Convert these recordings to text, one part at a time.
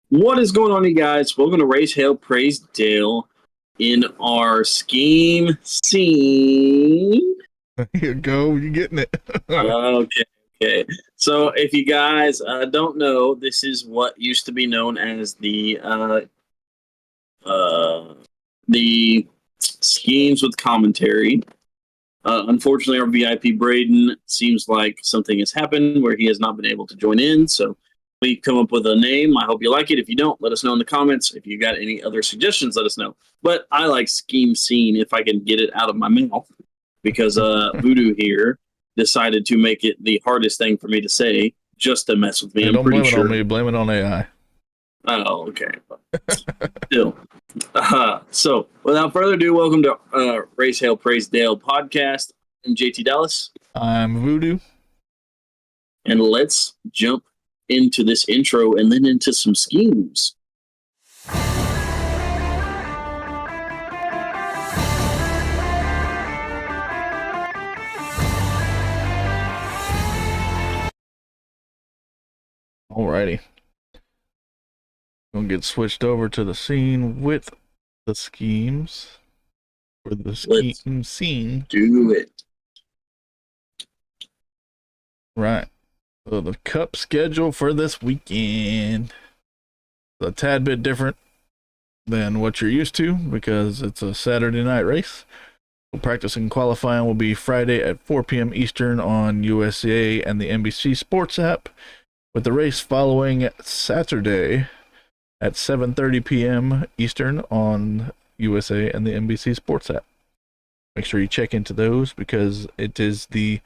What is going on, you guys? Welcome to Race Hail Praise Dale in our scheme scene. Here you go. You're getting it. Okay. So, if you guys don't know, this is what used to be known as the schemes with commentary. Unfortunately, our VIP Braden seems like something has happened where he has not been able to join in. So we come up with a name. I hope you like it. If you don't, let us know in the comments. If you got any other suggestions, let us know. But I like scheme scene if I can get it out of my mouth because Voodoo here decided to make it the hardest thing for me to say just to mess with me. Hey, I'm don't pretty blame sure. it on me. Blame it on AI. Oh, okay. Still. So, without further ado, welcome to Race Hail Praise Dale podcast. I'm JT Dallas. I'm Voodoo. And let's jump into this intro and then into some schemes. Alrighty. Gonna get switched over to the scene with the schemes. For the scheme scene. Do it. Right. So the cup schedule for this weekend. A tad bit different than what you're used to because it's a Saturday night race. Practice and qualifying will be Friday at 4 p.m. Eastern on USA and the NBC Sports app, with the race following Saturday at 7:30 p.m. Eastern on USA and the NBC Sports app. Make sure you check into those because it is the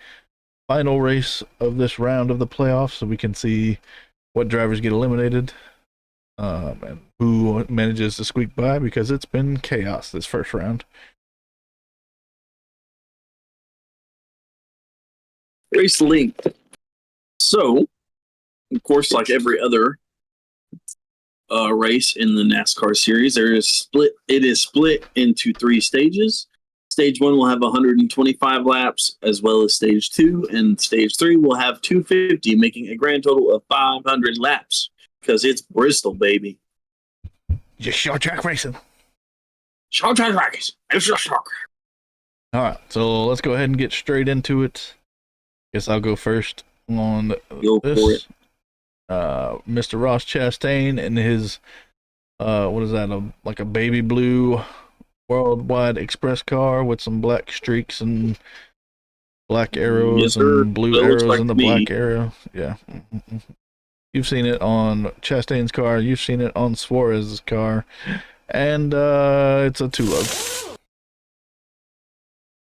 final race of this round of the playoffs, so we can see what drivers get eliminated and who manages to squeak by, because it's been chaos this first round. Race length. So, of course, like every other race in the NASCAR series, it is split into 3 stages. Stage 1 will have 125 laps, as well as Stage 2, and Stage 3 will have 250, making a grand total of 500 laps, because it's Bristol, baby. Just short track racing. Short track racing. It's just short. All right, so let's go ahead and get straight into it. Guess I'll go first on this. Mr. Ross Chastain and his what is that? Like a baby blue worldwide express car with some black streaks and black arrows and blue arrows in the black arrow. Yeah. Mm-hmm. You've seen it on Chastain's car. You've seen it on Suarez's car. And it's a 2-lug.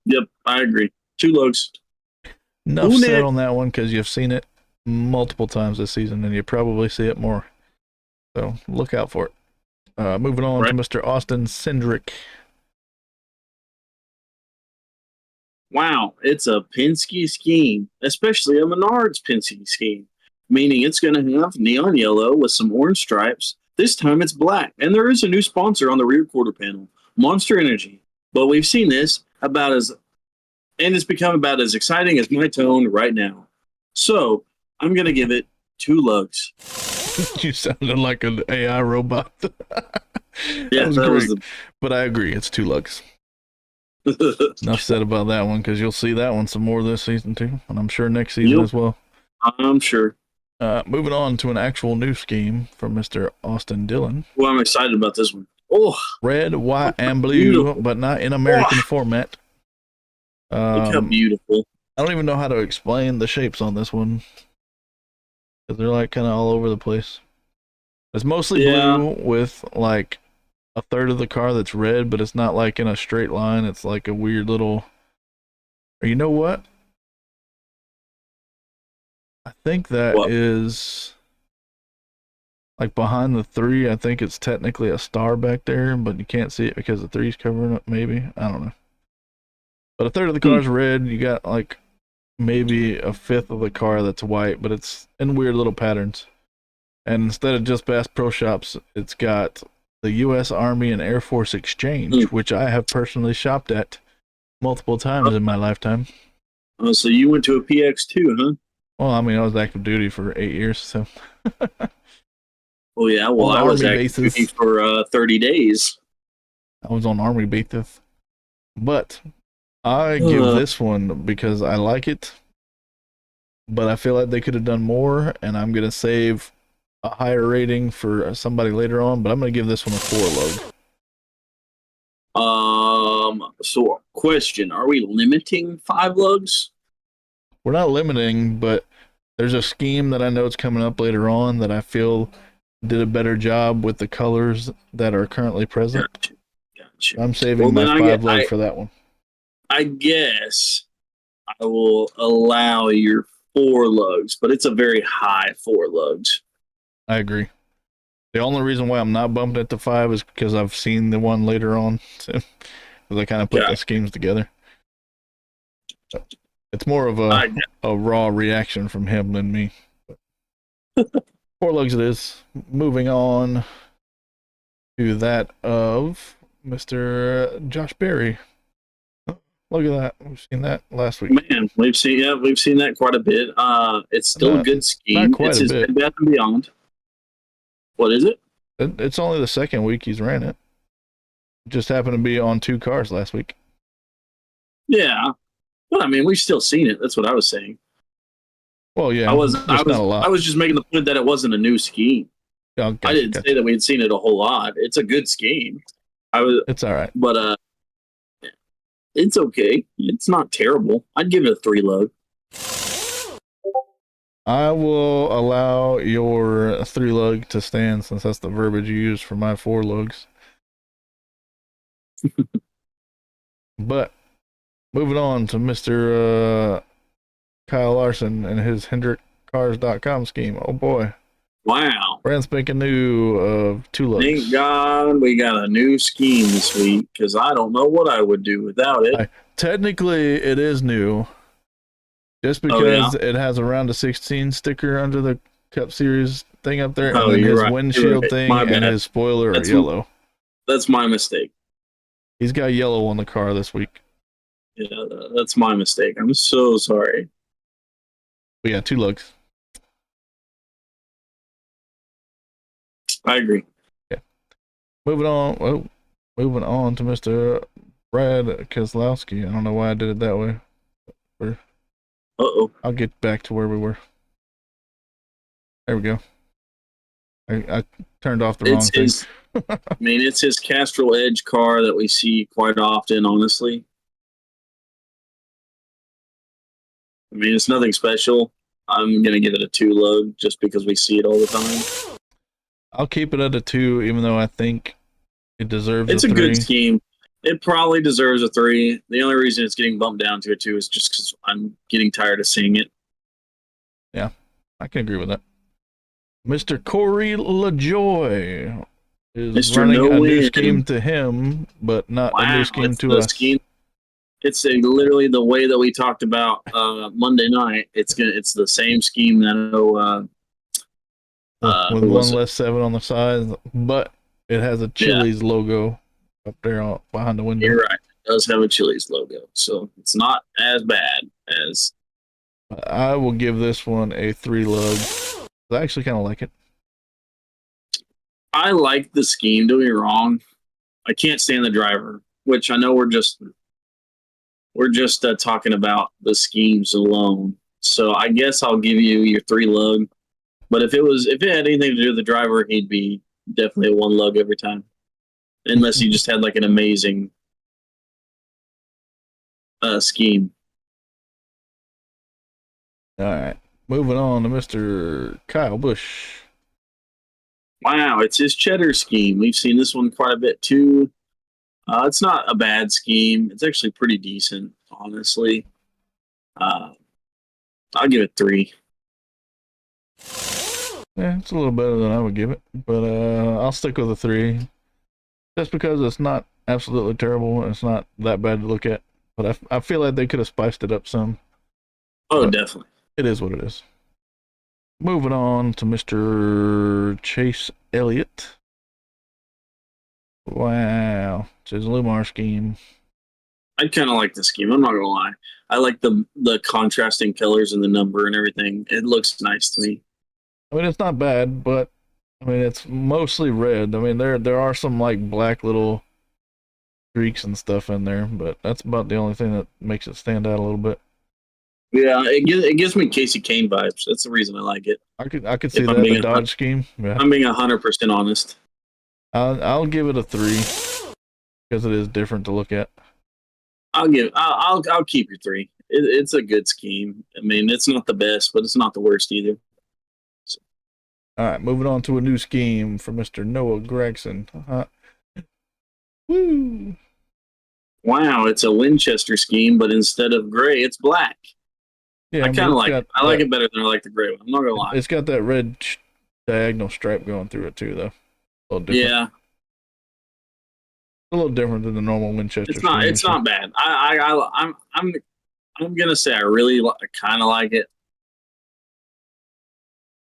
Yep, I agree. 2 lugs. Enough said on that one because you've seen it multiple times this season and you probably see it more. So look out for it. Moving on to Mr. Austin Cindric. Wow, it's a Penske scheme, especially a Menards Penske scheme, meaning it's going to have neon yellow with some orange stripes. This time it's black, and there is a new sponsor on the rear quarter panel, Monster Energy. But we've seen this and it's become about as exciting as my tone right now. So I'm going to give it 2 lugs. You sounded like an AI robot. Yeah, that was great. But I agree, it's 2 lugs. Enough said about that one, because you'll see that one some more this season too, and I'm sure next season as well. I'm sure. Moving on to an actual new scheme from Mr. Austin Dillon. Well, I'm excited about this one. Oh, red, white, and blue, but not in American format. Look how beautiful. I don't even know how to explain the shapes on this one, because they're like kind of all over the place. It's mostly blue with like a third of the car that's red, but it's not like in a straight line. It's like a weird little, or you know what? I think that is like behind the 3. I think it's technically a star back there, but you can't see it because the 3's covering it, maybe. I don't know. But a third of the car's red. You got like maybe a fifth of the car that's white, but it's in weird little patterns. And instead of just Bass Pro Shops, it's got the U.S. Army and Air Force Exchange, which I have personally shopped at multiple times in my lifetime. Oh, so you went to a PX2, huh? Well, I mean, I was active duty for 8 years, so. Oh yeah, well On I was army active bases. duty for 30 days. I was on army bases. But I give Uh, this one because I like it, but I feel like they could have done more, and I'm gonna save a higher rating for somebody later on. But I'm gonna give this one a 4 lug. so question: Are we limiting 5 lugs? We're not limiting, but there's a scheme that I know is coming up later on that I feel did a better job with the colors that are currently present. Gotcha. I'm saving Well, my then 5 lug for that one. I guess I will allow your 4 lugs, but it's a very high 4 lugs. I agree. The only reason why I'm not bumping it to 5 is because I've seen the one later on, because I kind of put the Gotcha. schemes together. It's more of I a raw reaction from him than me. 4 lugs it is. Moving on to that of Mr. Josh Berry. Look at that. We've seen that last week. Man, we've seen that quite a bit. It's still a good Not scheme. quite It's a his bit. Bed Bath and Beyond. What is it? It's only the second week he's ran it. Just happened to be on 2 cars last week. Yeah, but I mean, we've still seen it. That's what I was saying. Well, yeah, I just not a lot. was just making the point that it wasn't a new scheme. Oh, gotcha, I didn't say that we had seen it a whole lot. It's a good scheme. It's all right. But it's okay. It's not terrible. I'd give it a 3 lug. I will allow your 3 lug to stand since that's the verbiage you use for my 4 lugs. But moving on to Mr. Kyle Larson and his HendrickCars.com scheme. Oh boy. Wow. Brand spanking new of 2 lugs. Thank God we got a new scheme this week, because I don't know what I would do without it. Technically, it is new. Just because it has a round of 16 sticker under the Cup Series thing up there, and then his windshield thing and his spoiler are yellow. That's my mistake. He's got yellow on the car this week. Yeah, that's my mistake. I'm so sorry. But yeah, 2 lugs. I agree. Yeah. Moving on to Mr. Brad Keselowski. I don't know why I did it that way. Uh-oh. I'll get back to where we were. There we go. I turned off the wrong thing. I mean, it's his Castrol Edge car that we see quite often, honestly. I mean, it's nothing special. I'm going to give it a 2 lug just because we see it all the time. I'll keep it at a 2, even though I think it deserves It's a 3. It's a good scheme. It probably deserves a 3. The only reason it's getting bumped down to a 2 is just because I'm getting tired of seeing it. Yeah, I can agree with that. Mr. Corey LaJoy is Mr. running No a Win. new scheme to him, but not a new scheme to us. It's literally the way that we talked about Monday night. It's the same scheme that with one less 7 on the side, but it has a Chili's logo up there behind the window. You're right. It does have a Chili's logo, so it's not as bad as. I will give this one a 3 lug. I actually kind of like it. I like the scheme, don't get me wrong. I can't stand the driver, which I know we're just talking about the schemes alone. So I guess I'll give you your 3 lug. But if it had anything to do with the driver, he'd be definitely a 1 lug every time. Unless he just had like an amazing scheme. All right. Moving on to Mr. Kyle Busch. Wow, it's his cheddar scheme. We've seen this one quite a bit too. It's not a bad scheme. It's actually pretty decent, honestly. I'll give it 3. Yeah, it's a little better than I would give it, but I'll stick with a 3. Just because it's not absolutely terrible. It's not that bad to look at, but I feel like they could have spiced it up some. Oh, definitely. It is what it is. Moving on to Mr. Chase Elliott. Wow. It's his Lumar scheme. I kind of like the scheme. I'm not going to lie. I like the contrasting colors and the number and everything. It looks nice to me. I mean, it's not bad, but I mean, it's mostly red. I mean, there are some like black little streaks and stuff in there, but that's about the only thing that makes it stand out a little bit. Yeah, it gives me Casey Kane vibes. That's the reason I like it. I could see If I'm that in the being Dodge scheme. Yeah, I'm being 100% honest. I'll give it a 3 because it is different to look at. I'll keep your 3. It's a good scheme. I mean, it's not the best, but it's not the worst either. So, All right, moving on to a new scheme for Mr. Noah Gregson. Woo! wow, it's a Winchester scheme, but instead of gray, it's black. Yeah, I but kind of it's like got it. I like it better than I like the gray one. I'm not gonna lie. it's got that red diagonal stripe going through it too, though. A little different. Yeah, A little different than the normal Winchester it's not. scheme. It's not bad. I'm gonna say I really kind of like it.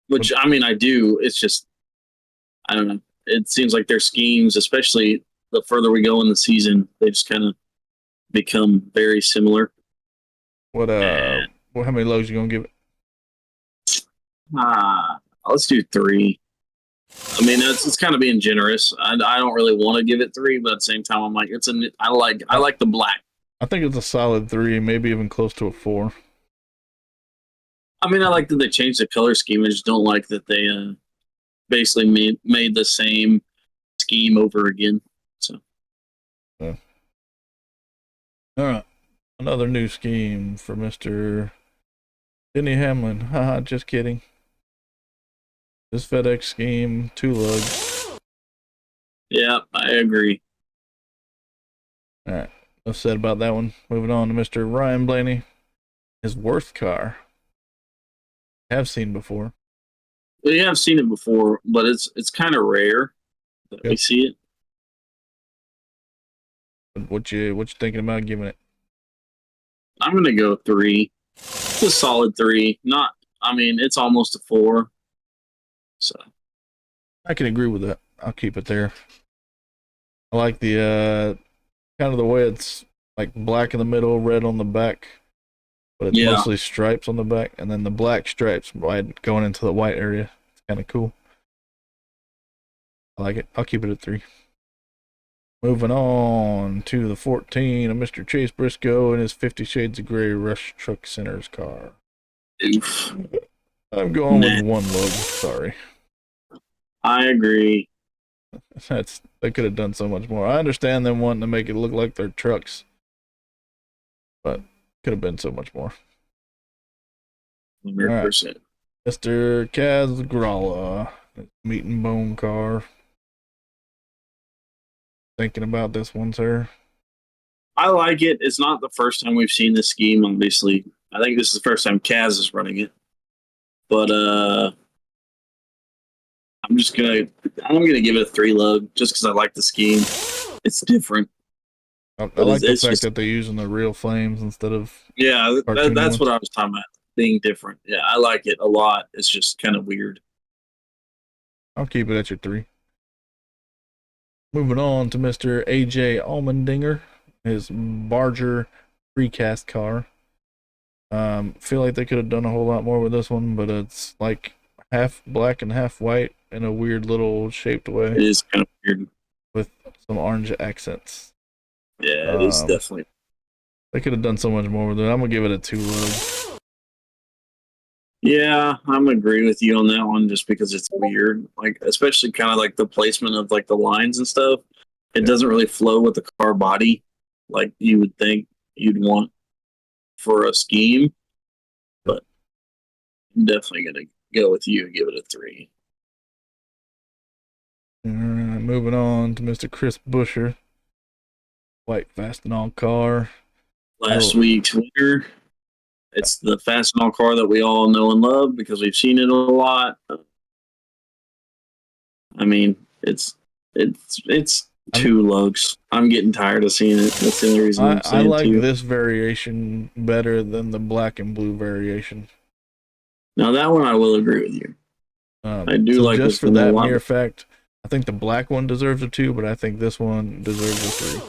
Which I mean, I do. It's just I don't know. It seems like their schemes, especially the further we go in the season, they just kind of become very similar. What And, how many lows you gonna give it? let's do 3. I mean, it's kind of being generous. I don't really want to give it 3, but at the same time, I'm like, I like the black. I think it's a solid 3, maybe even close to a 4. I mean, I like that they changed the color scheme. I just don't like that they basically made the same scheme over again. So, Yeah. All right, another new scheme for Mr. Denny Hamlin. Haha, just kidding. This FedEx scheme, 2 lugs. yeah, I agree. All right, enough said about that one. Moving on to Mr. Ryan Blaney. His worth car. Have seen before. We have seen it before, but it's kind of rare that we see it. What you thinking about giving it? I'm gonna go 3. It's a solid 3. Not, I mean, it's almost a 4. So I can agree with that. I'll keep it there. I like the kind of the way it's like black in the middle, red on the back, but it's yeah, mostly stripes on the back, and then the black stripes white going into the white area. It's kind of cool. I like it. I'll keep it at 3. Moving on to the 14 of Mr. Chase Briscoe and his 50 Shades of Grey Rush Truck Center's car. oof. I'm going with 1 lug. Sorry. I agree. They could have done so much more. I understand them wanting to make it look like they're trucks, but could have been so much more. 100%. Right. Mr. Kaz Gralla, meat and bone car. Thinking about this one, sir? I like it. It's not the first time we've seen this scheme, obviously. I think this is the first time Kaz is running it. But I'm gonna give it a 3 lug just because I like the scheme. It's different. I like the it's fact just, that they're using the real flames instead of yeah, cartoony that's ones. what I was talking about. Being different. Yeah, I like it a lot. It's just kind of weird. I'll keep it at your 3. Moving on to Mr. AJ Allmendinger, his Barger precast car. Feel like they could have done a whole lot more with this one, but it's like half black and half white in a weird little shaped way. It is kind of weird With some orange accents. Yeah, it is definitely. They could have done so much more with it. I'm gonna give it a 2 lug. Yeah, I'm agree with you on that one just because it's weird. Like especially kind of like the placement of like the lines and stuff. It doesn't really flow with the car body like you would think you'd want for a scheme. But I'm definitely gonna go with you and give it a 3. All right, moving on to Mr. Chris Busher. White Fastenal car. Last week's winner. It's the Fastenal car that we all know and love because we've seen it a lot. I mean, it's 2 lugs. I'm getting tired of seeing it. That's the only reason I'm saying I like 2. this variation better than the black and blue variation. Now that one I will agree with you. I do so like just this for one a that lot. mere fact, I think the black one deserves a 2, but I think this one deserves a 3.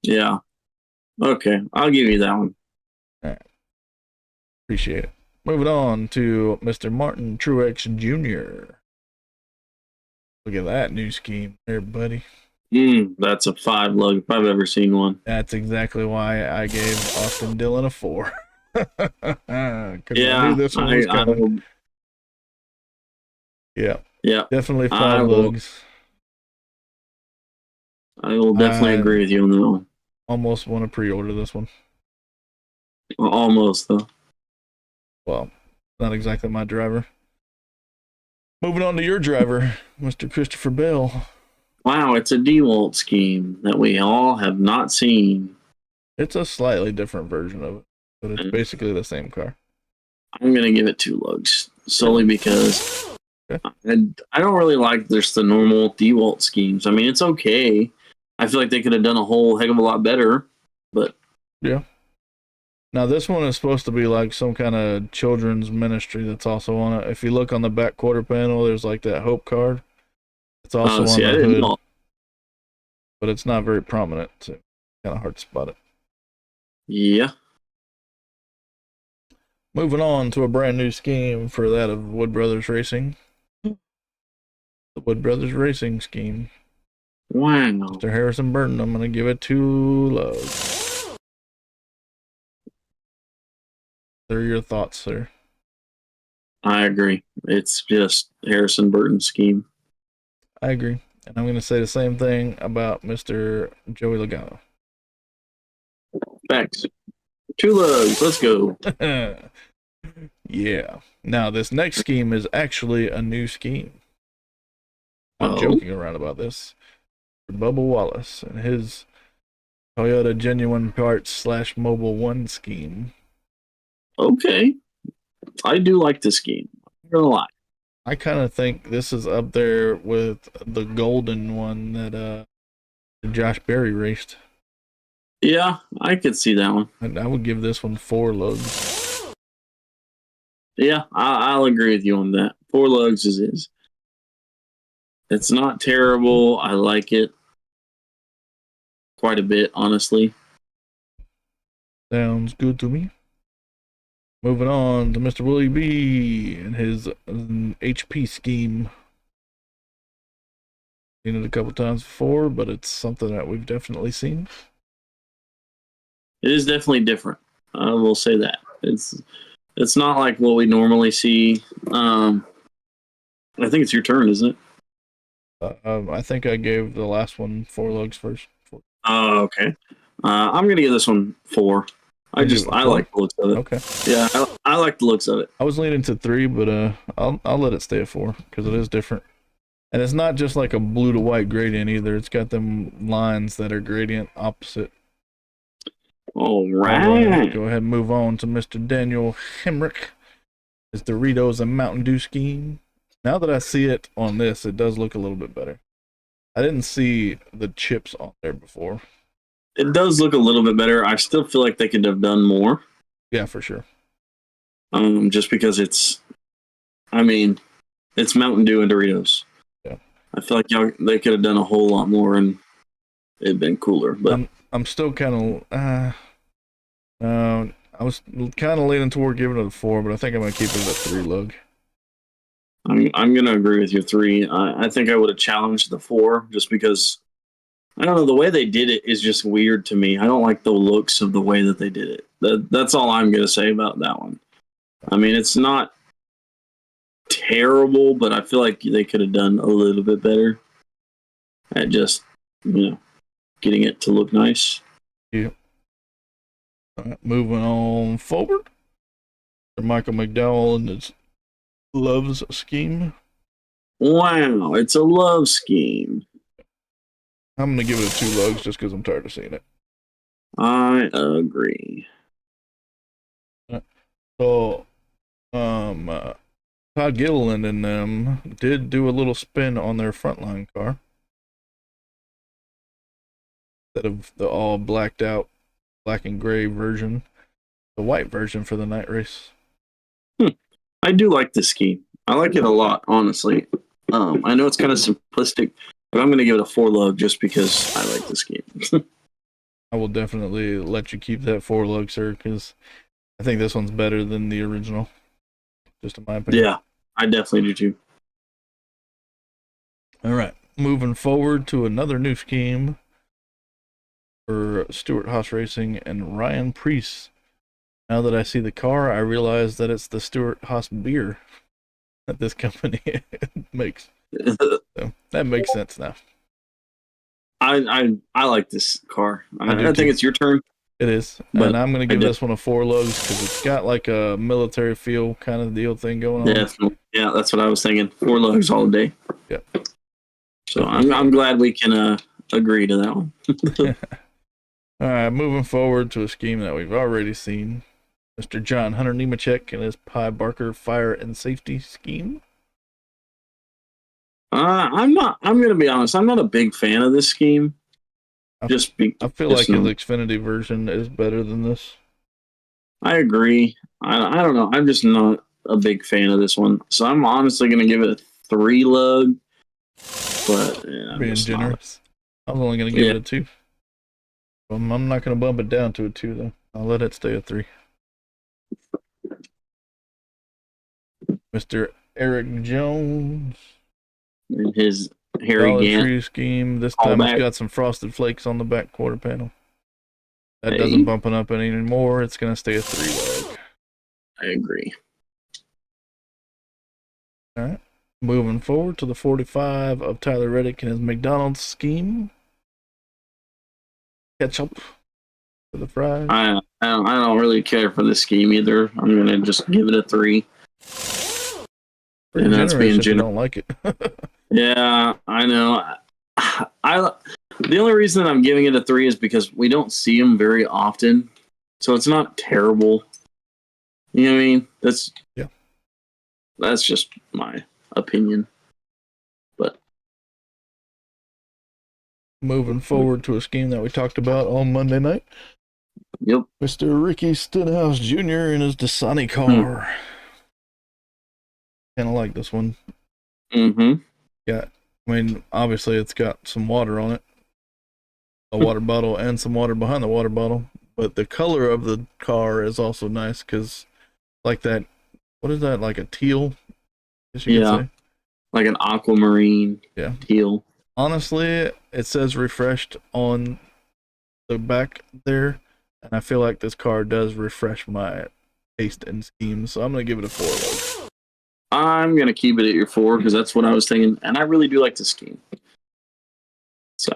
Yeah. Okay, I'll give you that one. All right. Appreciate it. Moving on to Mr. Martin Truex Jr. Look at that new scheme there, buddy. That's a 5 lug if I've ever seen one. That's exactly why I gave Austin Dillon a 4. Because Yeah, I knew this one was coming. Yeah, definitely 5 lugs. I will definitely agree with you on that one. Almost want to pre-order this one. Almost, though. Well, not exactly my driver. Moving on to your driver, Mr. Christopher Bell. Wow, it's a DeWalt scheme that we all have not seen. It's a slightly different version of it, but it's basically the same car. I'm going to give it 2 lugs, solely because I don't really like just the normal DeWalt schemes. I mean, it's okay. I feel like they could have done a whole heck of a lot better, but... Yeah. Now, this one is supposed to be like some kind of children's ministry that's also on it. If you look on the back quarter panel, there's like that Hope card. It's also on the hood, but it's not very prominent, so kind of hard to spot it. Yeah. Moving on to a brand new scheme for that of Wood Brothers Racing. The Wood Brothers Racing scheme. Wow. Mr. Harrison Burton, I'm going to give it 2 lugs. What are your thoughts, sir? I agree. It's just Harrison Burton's scheme. I agree. And I'm going to say the same thing about Mr. Joey Logano. Facts. 2 lugs. Let's go. Yeah. Now, this next scheme is actually a new scheme. I'm joking around about this. Bubba Wallace and his Toyota Genuine Parts / Mobile One scheme. Okay. I do like this scheme. I'm not gonna lie. I kind of think this is up there with the golden one that Josh Berry raced. Yeah, I could see that one. I would give this one 4 lugs. Yeah, I'll agree with you on that. 4 lugs is. It's not terrible. I like it quite a bit, honestly. Sounds good to me. Moving on to Mr. Willie B and his HP scheme. Seen it a couple times before, but it's something that we've definitely seen. It is definitely different. I will say that. It's not like what we normally see. I think it's your turn, isn't it? I think I gave the last one 4 lugs first. Oh, okay. I'm gonna give this one 4. I like the looks of it. Okay. Yeah, I like the looks of it. I was leaning to 3, but I'll let it stay at 4 because it is different, and it's not just like a blue to white gradient either. It's got them lines that are gradient opposite. All right. Go ahead and move on to Mr. Daniel Hemrick. His Doritos and Mountain Dew scheme. Now that I see it on this, it does look a little bit better. I didn't see the chips on there before. It does look a little bit better. I still feel like they could have done more. Yeah, for sure. Just because it's Mountain Dew and Doritos. Yeah. I feel like they could have done a whole lot more and it'd been cooler. But I'm still kind of I was kind of leaning toward giving it a 4, but I think I'm gonna keep it at 3 lug. I'm gonna agree with you 3. I think I would have challenged the 4 just because I don't know, the way they did it is just weird to me. I don't like the looks of the way that they did it. That's all I'm gonna say about that one. I mean, it's not terrible, but I feel like they could have done a little bit better at just getting it to look nice. Yeah. All right, moving on forward. Michael McDowell and his Love's scheme. Wow, it's a love scheme. I'm gonna give it a 2 lugs just because I'm tired of seeing it. I agree. So, Todd Gilliland and them did do a little spin on their frontline car. Instead of the all blacked out black and gray version, the white version for the night race. I do like this scheme. I like it a lot, honestly. I know it's kind of simplistic, but I'm going to give it a 4 lug just because I like this game. I will definitely let you keep that 4 lug, sir, because I think this one's better than the original. just in my opinion. Yeah, I definitely do too. All right, moving forward to another new scheme for Stuart Haas Racing and Ryan Preece. Now that I see the car, I realize that it's the Stuart Haas beer that this company makes. So that makes sense now. I like this car. I do think too. it's your turn. It is, But and I'm going to I give did- this one a 4 lugs because it's got like a military feel kind of deal thing going on. Yeah, that's what I was thinking. 4 lugs all day. Yeah. So I'm glad we can agree to that one. All right, moving forward to a scheme that we've already seen. Mr. John Hunter Nemechek and his Pi Barker fire and safety scheme. I'm gonna be honest, I'm not a big fan of this scheme. I feel like his Xfinity version is better than this. I agree. I don't know. I'm just not a big fan of this one. So I'm honestly gonna give it a 3 lug. But yeah, Being generous. I was only gonna give it a 2. I'm not gonna bump it down to a 2 though. I'll let it stay a 3. Mr. Eric Jones. And his Harry Dollar Gant Tree scheme. This time it's got some frosted flakes on the back quarter panel. That doesn't bump it up anymore. It's going to stay a 3 lug. I agree. All right. Moving forward to the 45 of Tyler Reddick and his McDonald's scheme. Ketchup for the fries. I don't really care for this scheme either. I'm going to just give it a 3. And that's being generous. I don't like it. Yeah, I know. The only reason I'm giving it a 3 is because we don't see them very often, so it's not terrible. You know what I mean? That's just my opinion. But moving forward to a scheme that we talked about on Monday night. Yep. Mr. Ricky Stenhouse Jr. in his Dasani car. Kind of like this one. Mm-hmm. Yeah, I mean, obviously it's got some water on it, a water bottle, and some water behind the water bottle. But the color of the car is also nice because, like that, what is that? Like a teal? Yeah, like an aquamarine. Yeah, teal. Honestly, it says refreshed on the back there, and I feel like this car does refresh my taste and scheme. So I'm gonna give it a 4 lug. I'm going to keep it at your 4 because that's what I was thinking. And I really do like the scheme. So,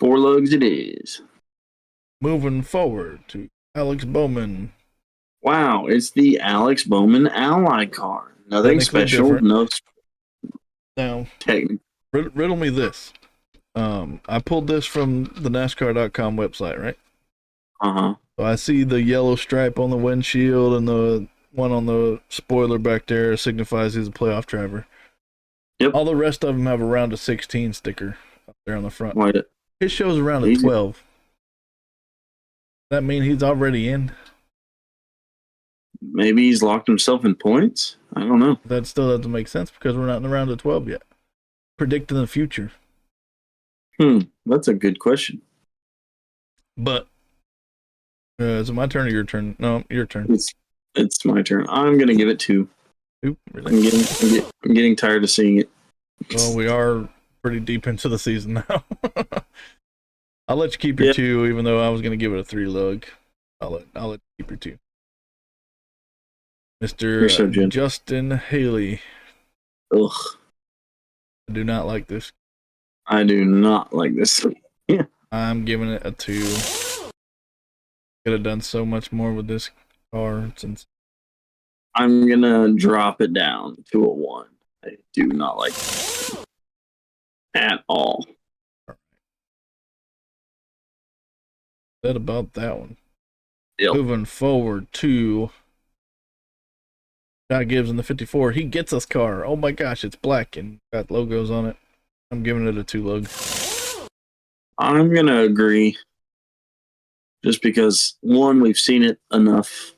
4 lugs it is. Moving forward to Alex Bowman. Wow, it's the Alex Bowman Ally car. Nothing special. Different. No. Now, technically. Riddle me this. I pulled this from the NASCAR.com website, right? Uh-huh. So I see the yellow stripe on the windshield and the one on the spoiler back there signifies he's a playoff driver. Yep. All the rest of them have a round of 16 sticker up there on the front. Right. His shows around of 12. Does that mean he's already in? Maybe he's locked himself in points? I don't know. That still doesn't make sense because we're not in the round of 12 yet. Predicting the future. That's a good question. But is it my turn or your turn? No, your turn. It's my turn. I'm gonna give it 2. Oop, really? I'm getting tired of seeing it. Well, we are pretty deep into the season now. I'll let you keep your 2, even though I was gonna give it a 3 lug. I'll let you keep your 2. Mr. Justin Haley. Ugh. I do not like this. I do not like this. Yeah. I'm giving it a 2. Could have done so much more with this car. I'm gonna drop it down to a 1. I do not like it at all. That about that one. Yep. Moving forward to Scott Gibbs in the 54. He gets us car. Oh my gosh, it's black and got logos on it. I'm giving it a 2 lug. I'm gonna agree. Just because 1, we've seen it enough.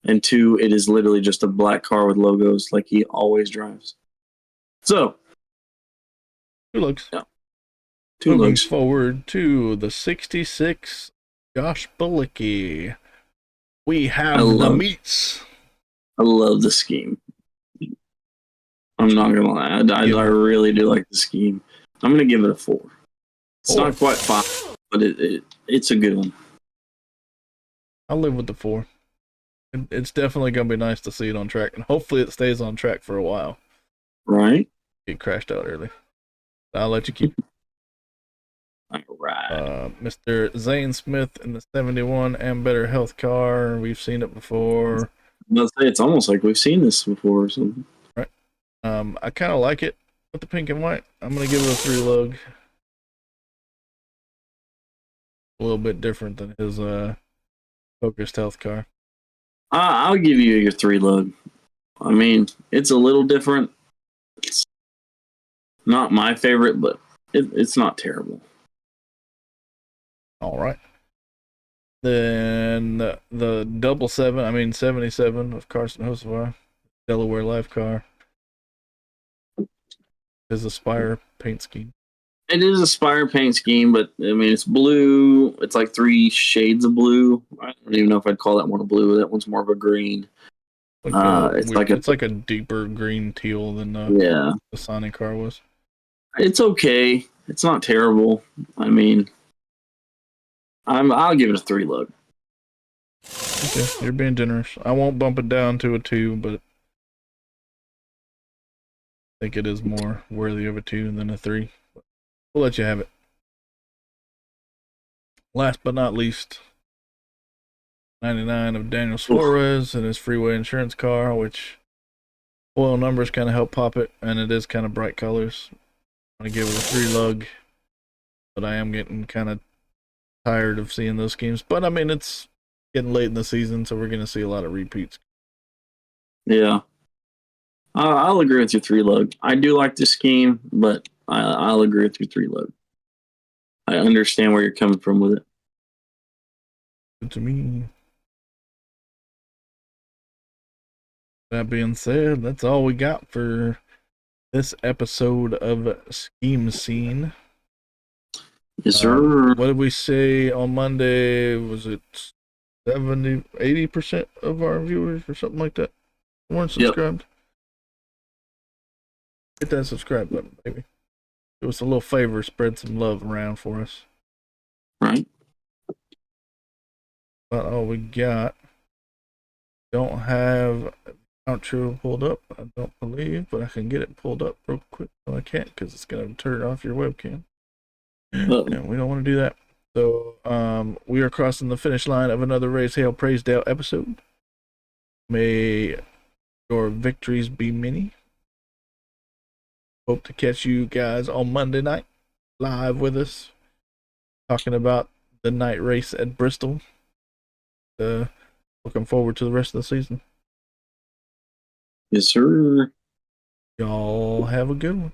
And 2, it is literally just a black car with logos like he always drives. So 2 lugs. Yeah. 2 Moving lugs. forward to the 66 Josh Bilicki. We have the meats. I love the scheme. I'm not gonna lie. I really do like the scheme. I'm gonna give it a 4. It's not quite 5, but it's a good one. I'll live with the 4. It's definitely gonna be nice to see it on track, and hopefully it stays on track for a while. Right? It crashed out early. I'll let you keep it. All right. Mr. Zane Smith in the 71 and Better Health car. We've seen it before. Let's say it's almost like we've seen this before or something. Right. I kind of like it with the pink and white. I'm gonna give it a 3 lug. A little bit different than his focused health car. I'll give you your 3 lug. I mean, it's a little different. It's not my favorite, but it's not terrible. All right. Then the 77 of Carson Hocevar, Delaware Life car. Is a Spire paint scheme. It is a Spire paint scheme, but I mean, it's blue. It's like 3 shades of blue. I don't even know if I'd call that one a blue. That one's more of a green. It's like a deeper green teal than the Sonic car was. It's okay. It's not terrible. I mean, I'll give it a 3 lug. Okay, you're being generous. I won't bump it down to a 2, but I think it is more worthy of a 2 than a 3. We'll let you have it. Last but not least, 99 of Daniel Suarez and his Freeway Insurance car, which oil numbers kind of help pop it, and it is kind of bright colors. I'm going to give it a 3 lug, but I am getting kind of tired of seeing those schemes. But I mean, it's getting late in the season, so we're going to see a lot of repeats. Yeah. I'll agree with your 3 lug. I do like the scheme, but I'll agree with your 3 lug. I understand where you're coming from with it. Good to me. That being said, that's all we got for this episode of Scheme Scene. Yes, sir. What did we say on Monday? Was it 80% of our viewers or something like that weren't subscribed? Yep. Hit that subscribe button, baby. Do us a little favor, spread some love around for us. Right. About all we got. Don't have outro pulled up, I don't believe, but I can get it pulled up real quick. No, I can't because it's going to turn off your webcam. And we don't want to do that. So we are crossing the finish line of another Raise Hail Praise Dale episode. May your victories be many. Hope to catch you guys on Monday night live with us, talking about the night race at Bristol. Looking forward to the rest of the season. Yes, sir. Y'all have a good one.